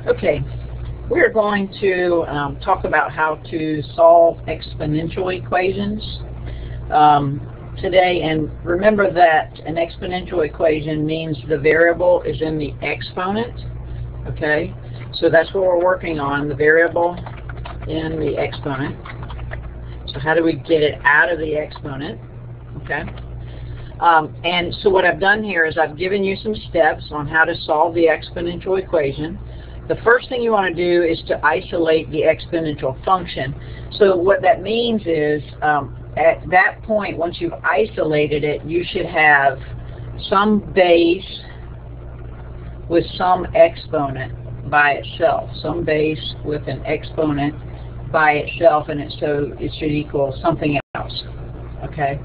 Okay, we're going to talk about how to solve exponential equations today. And remember that an exponential equation means the variable is in the exponent. Okay, so that's what we're working on, the variable in the exponent. So how do we get it out of the exponent? Okay. And so what I've done here is I've given you some steps on how to solve the exponential equation. The first thing you want to do is to isolate the exponential function. So what that means is at that point, once you've isolated it, you should have some base with some exponent by itself, some base with an exponent by itself, and so it should equal something else. Okay?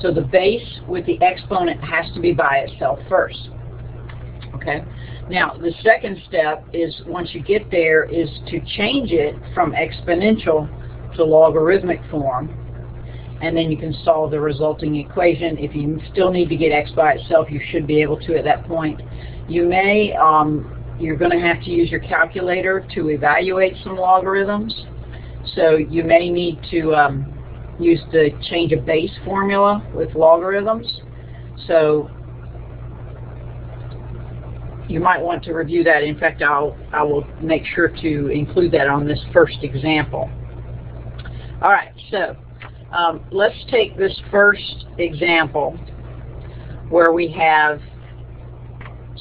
So the base with the exponent has to be by itself first. Okay? Now, the second step is, once you get there, is to change it from exponential to logarithmic form, and then you can solve the resulting equation. If you still need to get x by itself, you should be able to at that point. You may, you're going to have to use your calculator to evaluate some logarithms, so you may need to use the change of base formula with logarithms. So you might want to review that. In fact, I will make sure to include that on this first example. All right, so let's take this first example where we have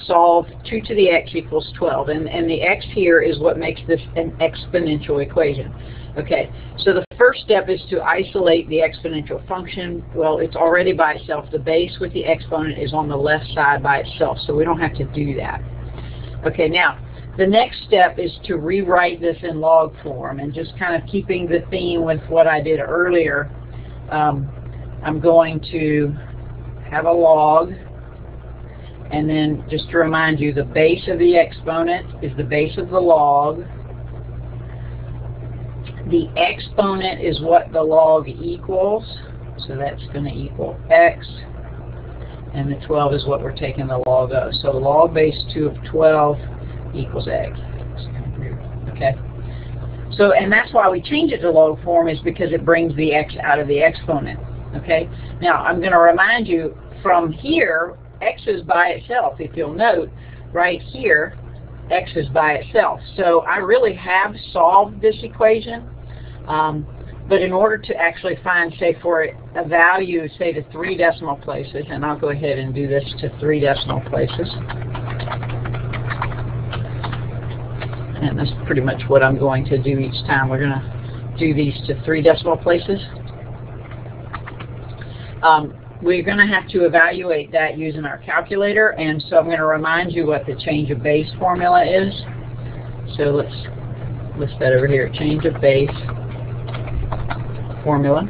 solved 2 to the x equals 12, and the x here is what makes this an exponential equation. Okay, so the first step is to isolate the exponential function. Well, it's already by itself. The base with the exponent is on the left side by itself, so we don't have to do that. Okay, now the next step is to rewrite this in log form, and just kind of keeping the theme with what I did earlier, I'm going to have a log, and then just to remind you, the base of the exponent is the base of the log. The exponent is what the log equals, so that's going to equal x, and the 12 is what we're taking the log of. So log base 2 of 12 equals x. Okay. So, and that's why we change it to log form, is because it brings the x out of the exponent. Okay. Now I'm going to remind you, from here, x is by itself. If you'll note, right here, x is by itself. So I really have solved this equation, but in order to actually find, say, for a value, say, to 3 decimal places, and I'll go ahead and do this to 3 decimal places, and that's pretty much what I'm going to do each time. We're going to do these to 3 decimal places. We're going to have to evaluate that using our calculator, and so I'm going to remind you what the change of base formula is. So let's list that over here, change of base formula,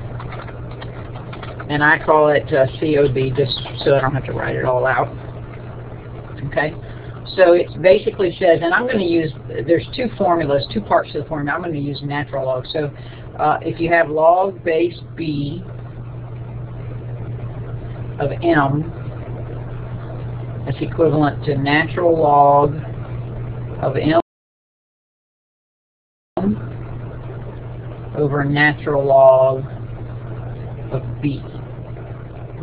and I call it COB, just so I don't have to write it all out. Okay, so it basically says, and I'm going to use, there's 2 formulas, 2 parts to the formula. I'm going to use natural log. So if you have log base b of m, that's equivalent to natural log of m over natural log of b.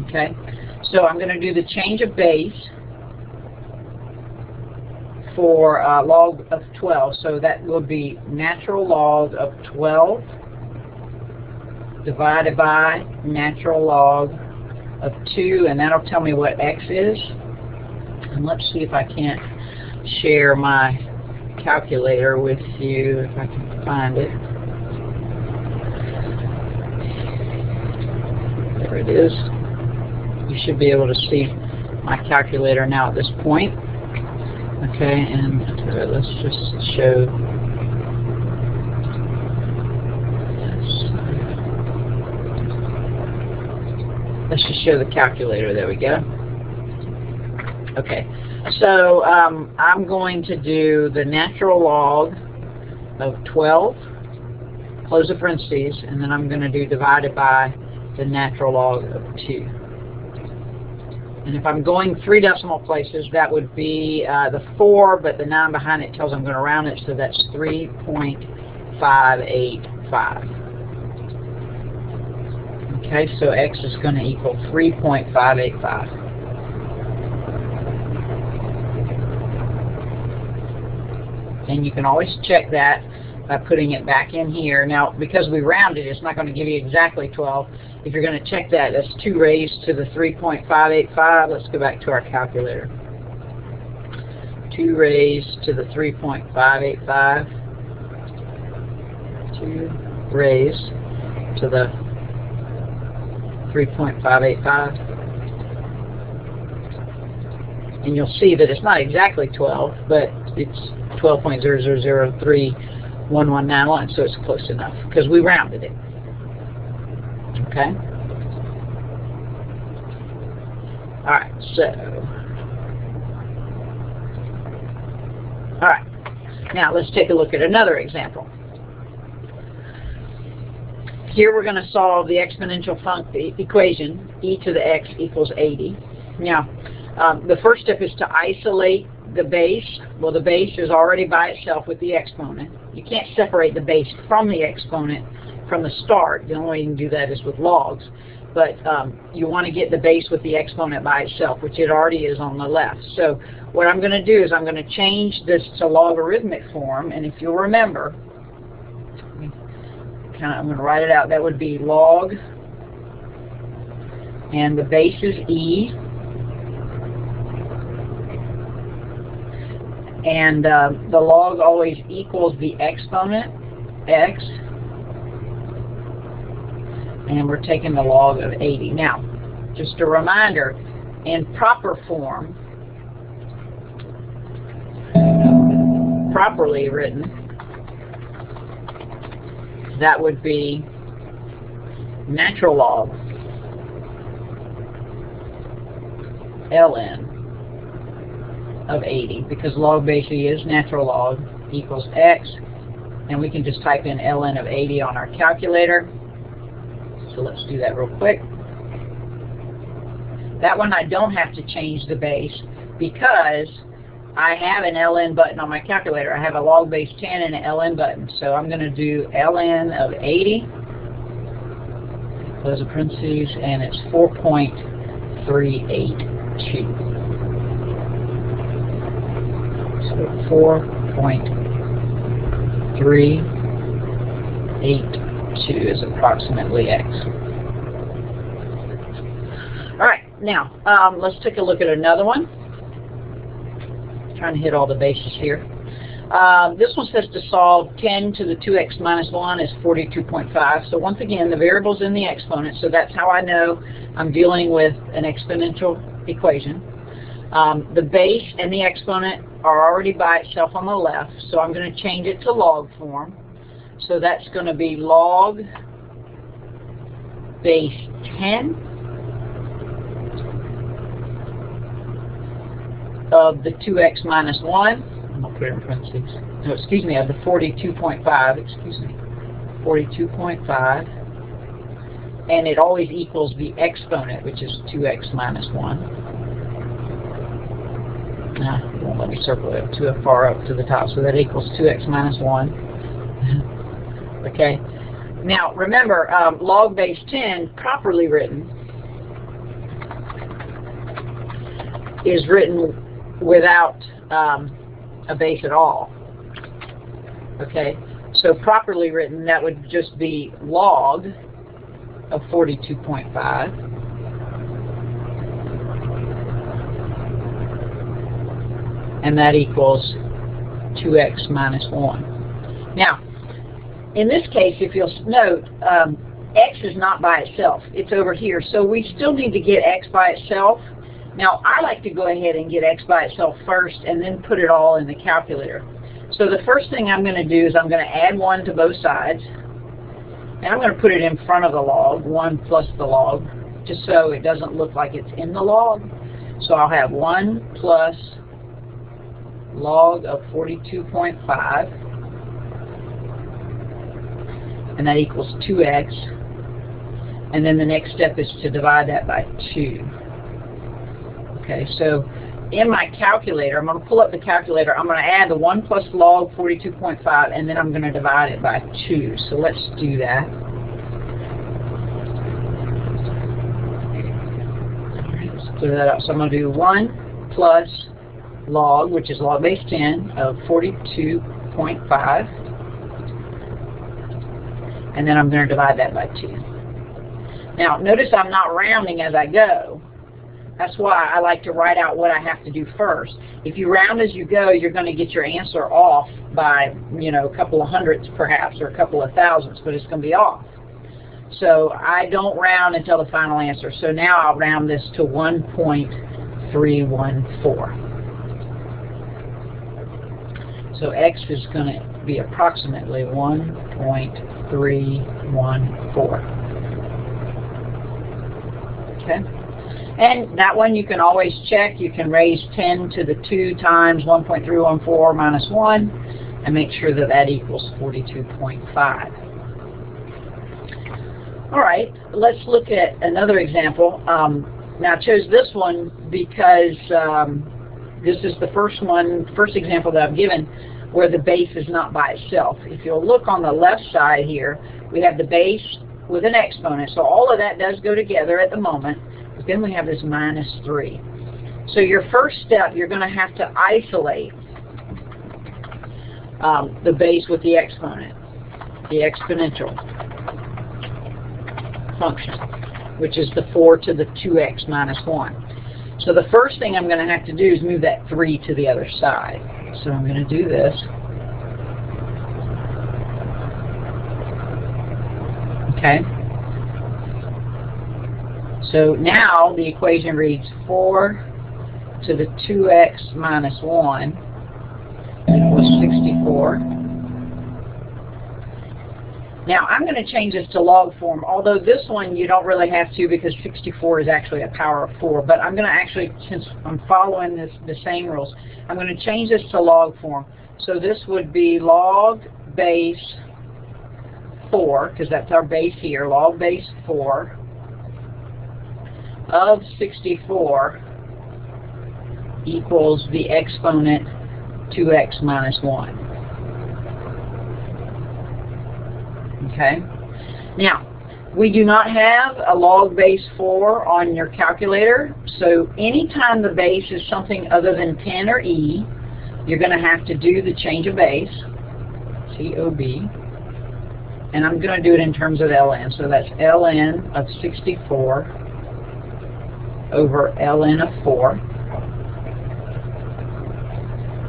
Okay, so I'm going to do the change of base for log of 12. So that will be natural log of 12 divided by natural log of 2, and that'll tell me what x is. And let's see if I can't share my calculator with you, if I can find it. There it is. You should be able to see my calculator now at this point. Okay, and let's just show. Let's just show the calculator. There we go. Okay, so I'm going to do the natural log of 12, close the parentheses, and then I'm going to do divided by the natural log of 2. And if I'm going 3 decimal places, that would be the 4, but the 9 behind it tells I'm going to round it, so that's 3.585. Okay, so x is going to equal 3.585. And you can always check that by putting it back in here. Now, because we rounded, it's not going to give you exactly 12. If you're going to check that, that's 2 raised to the 3.585. Let's go back to our calculator. 2 raised to the 3.585. 2 raised to the 3.585. And you'll see that it's not exactly 12, but it's 12.00031191, so it's close enough because we rounded it. Okay? Alright, so. Alright, now let's take a look at another example. Here we're going to solve the exponential equation, e to the x equals 80. Now, the first step is to isolate the base. Well, the base is already by itself with the exponent. You can't separate the base from the exponent from the start. The only way you can do that is with logs. But you want to get the base with the exponent by itself, which it already is on the left. So what I'm going to do is I'm going to change this to logarithmic form. And if you'll remember, I'm going to write it out. That would be log, and the base is e. And the log always equals the exponent, x. And we're taking the log of 80. Now, just a reminder, in proper form, properly written, that would be natural log ln of 80, because log base e is natural log equals x, and we can just type in ln of 80 on our calculator. So let's do that real quick. That one I don't have to change the base because I have an ln button on my calculator. I have a log base 10 and an ln button. So I'm going to do ln of 80, close the parentheses, and it's 4.382. So 4.382 is approximately x. Alright, now let's take a look at another one. Trying to hit all the bases here. This one says to solve 10 to the 2x minus 1 is 42.5. So once again, the variable's in the exponent, so that's how I know I'm dealing with an exponential equation. The base and the exponent are already by itself on the left, so I'm going to change it to log form. So that's going to be log base 10 of the 2x minus 1. I'll put it in parentheses. No, excuse me, of the 42.5. Excuse me, 42.5. And it always equals the exponent, which is 2x minus 1. Nah, it won't let me circle it too far up to the top. So that equals 2x minus 1. Okay. Now, remember, log base 10, properly written, is written without a base at all. Okay. So properly written, that would just be log of 42.5. And that equals 2x minus 1. Now, in this case, if you'll note, x is not by itself. It's over here. So we still need to get x by itself. Now, I like to go ahead and get x by itself first and then put it all in the calculator. So the first thing I'm going to do is I'm going to add 1 to both sides. And I'm going to put it in front of the log, 1 plus the log, just so it doesn't look like it's in the log. So I'll have 1 plus log of 42.5. And that equals 2x. And then the next step is to divide that by 2. Okay, so in my calculator, I'm going to pull up the calculator. I'm going to add the 1 plus log 42.5, and then I'm going to divide it by 2. So let's do that. All right, let's clear that up. So I'm going to do 1 plus log, which is log base 10 of 42.5, and then I'm going to divide that by 2. Now, notice I'm not rounding as I go. That's why I like to write out what I have to do first. If you round as you go, you're going to get your answer off by, you know, a couple of hundredths perhaps, or a couple of thousandths, but it's going to be off. So I don't round until the final answer. So now I'll round this to 1.314. So x is going to be approximately 1.314. Okay? And that one you can always check. You can raise 10 to the 2 times 1.314 minus 1 and make sure that that equals 42.5. All right, let's look at another example. Now I chose this one because this is the first example that I've given where the base is not by itself. If you'll look on the left side here, we have the base with an exponent. So all of that does go together at the moment. But then we have this minus 3. So your first step, you're going to have to isolate the base with the exponent, the exponential function, which is the 4 to the 2x minus 1. So the first thing I'm going to have to do is move that 3 to the other side. So I'm going to do this. Okay. So now the equation reads 4 to the 2x minus 1 equals 64. Now I'm going to change this to log form, although this one you don't really have to because 64 is actually a power of 4. But I'm going to actually, since I'm following the same rules, I'm going to change this to log form. So this would be log base 4, because that's our base here, log base 4 of 64 equals the exponent 2x minus 1. Okay. Now, we do not have a log base 4 on your calculator, so anytime the base is something other than 10 or e, you're going to have to do the change of base, COB, and I'm going to do it in terms of ln. So that's ln of 64 over ln of 4,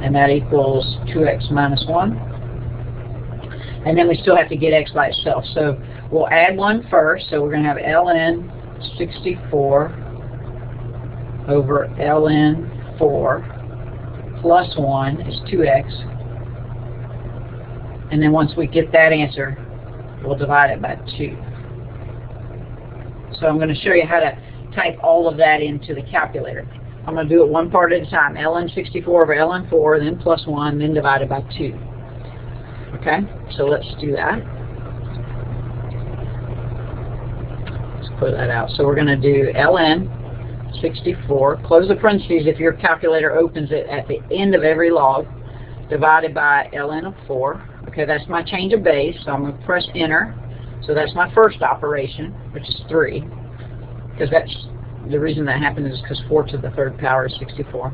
and that equals 2x minus 1. And then we still have to get x by itself. So we'll add 1 first. So we're going to have ln 64 over ln 4 plus 1 is 2x. And then once we get that answer, we'll divide it by 2. So I'm going to show you how to type all of that into the calculator. I'm going to do it one part at a time. ln 64 over ln 4, then plus 1, then divided by 2. Okay, so let's do that. Let's clear that out. So we're going to do ln 64, close the parentheses if your calculator opens it at the end of every log, divided by ln of 4. Okay, that's my change of base, so I'm going to press enter. So that's my first operation, which is 3, because that's the reason that happened is because 4 to the 3rd power is 64.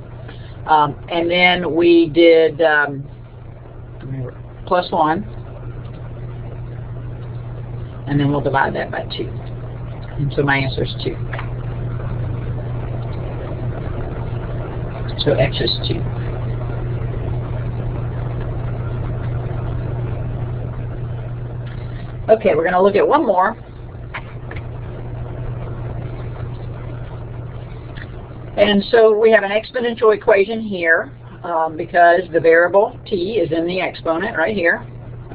And then we did plus 1, and then we'll divide that by 2. And so my answer is 2. So x is 2. Okay, we're going to look at one more. And so we have an exponential equation here because the variable t is in the exponent right here.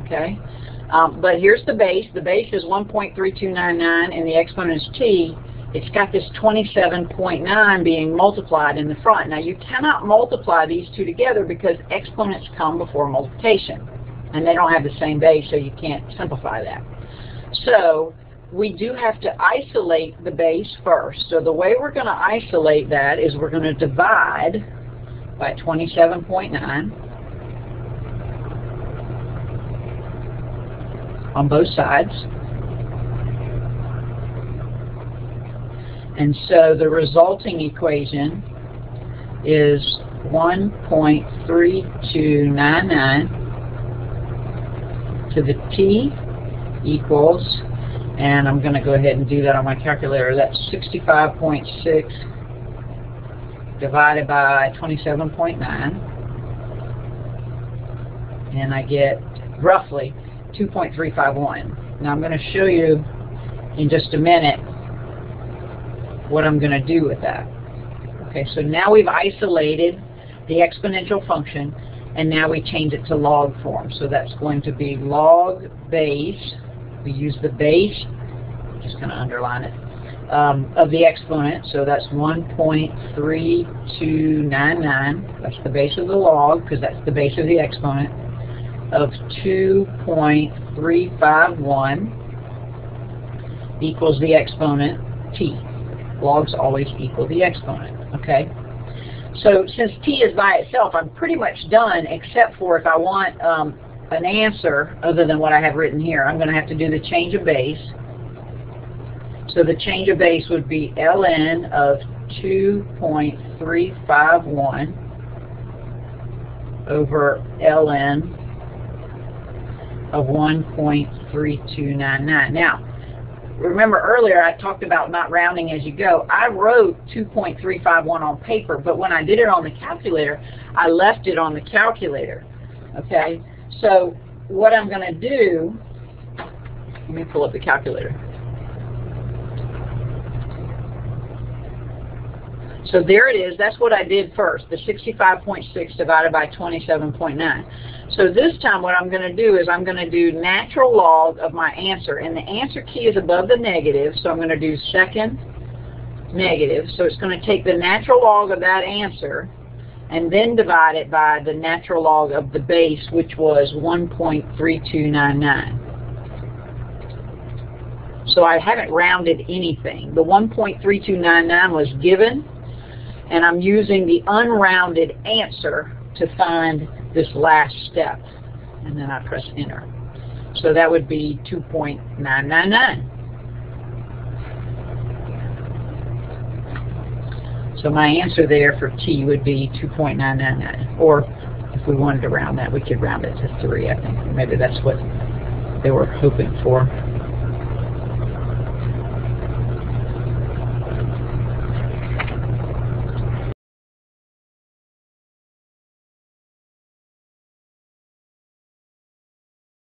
Okay, but here's the base. The base is 1.3299 and the exponent is t. It's got this 27.9 being multiplied in the front. Now you cannot multiply these two together because exponents come before multiplication. And they don't have the same base, so you can't simplify that. So we do have to isolate the base first. So the way we're going to isolate that is we're going to divide by 27.9 on both sides. And so the resulting equation is 1.3299 to the t equals, and I'm going to go ahead and do that on my calculator, that's 65.6 divided by 27.9, and I get roughly 2.351. Now I'm going to show you in just a minute what I'm going to do with that. Okay, so now we've isolated the exponential function, and now we change it to log form. So that's going to be log base. We use the base, just going to underline it, of the exponent. So that's 1.3299. That's the base of the log, because that's the base of the exponent, of 2.351 equals the exponent t. Logs always equal the exponent. Okay? So since t is by itself, I'm pretty much done, except for if I want an answer other than what I have written here, I'm going to have to do the change of base. So the change of base would be ln of 2.351 over ln of 1.3299. Now, remember earlier I talked about not rounding as you go. I wrote 2.351 on paper, but when I did it on the calculator, I left it on the calculator. Okay? So what I'm going to do, let me pull up the calculator. So there it is. That's what I did first, the 65.6 divided by 27.9. So this time what I'm going to do is I'm going to do natural log of my answer. And the answer key is above the negative, so I'm going to do second negative. So it's going to take the natural log of that answer and then divide it by the natural log of the base, which was 1.3299. So I haven't rounded anything. The 1.3299 was given, and I'm using the unrounded answer to find this last step. And then I press enter. So that would be 2.999. So my answer there for t would be 2.999. Or if we wanted to round that, we could round it to 3, I think. Maybe that's what they were hoping for.